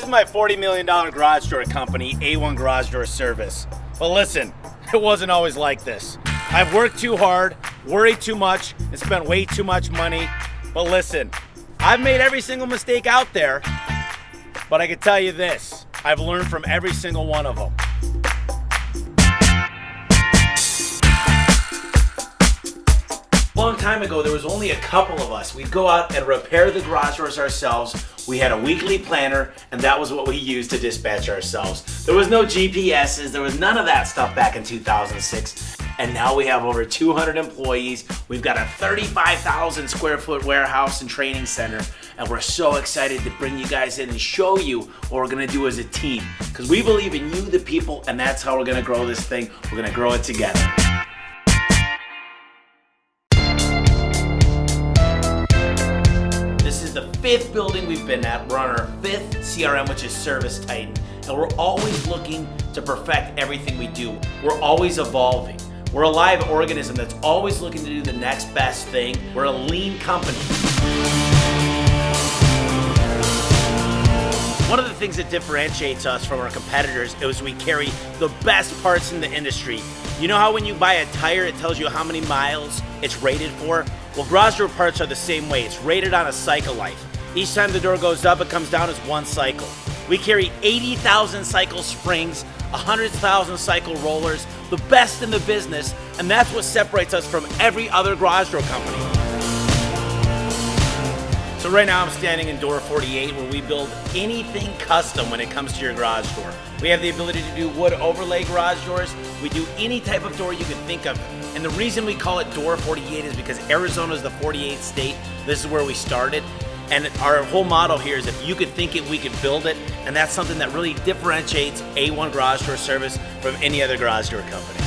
my $40 million garage door company, A1 Garage Door Service. But listen, it wasn't always like this. I've worked too hard, worried too much, and spent way too much money. But listen, I've made every single mistake out there, but I can tell you this, I've learned from every single one of them. A long time ago, there was only a couple of us. We'd go out and repair the garage doors ourselves. We had a weekly planner, and that was what we used to dispatch ourselves. There was no GPSs, there was none of that stuff back in 2006. And now we have over 200 employees. We've got a 35,000 square foot warehouse and training center. And we're so excited to bring you guys in and show you what we're gonna do as a team. Because we believe in you, the people, and that's how we're gonna grow this thing. We're gonna grow it together. This is the 5th building we've been at. We're on our 5th CRM, which is Service Titan. And we're always looking to perfect everything we do. We're always evolving. We're a live organism that's always looking to do the next best thing. We're a lean company. One of the things that differentiates us from our competitors is we carry the best parts in the industry. You know how when you buy a tire, it tells you how many miles it's rated for? Well, garage door parts are the same way. It's rated on a cycle life. Each time the door goes up, it comes down as 1 cycle. We carry 80,000 cycle springs, 100,000 cycle rollers, the best in the business, and that's what separates us from every other garage door company. So right now I'm standing in door 48 where we build anything custom when it comes to your garage door. We have the ability to do wood overlay garage doors. We do any type of door you can think of. And the reason we call it door 48 is because Arizona is the 48th state. This is where we started. And our whole motto here is if you could think it, we could build it. And that's something that really differentiates A1 Garage Door Service from any other garage door company.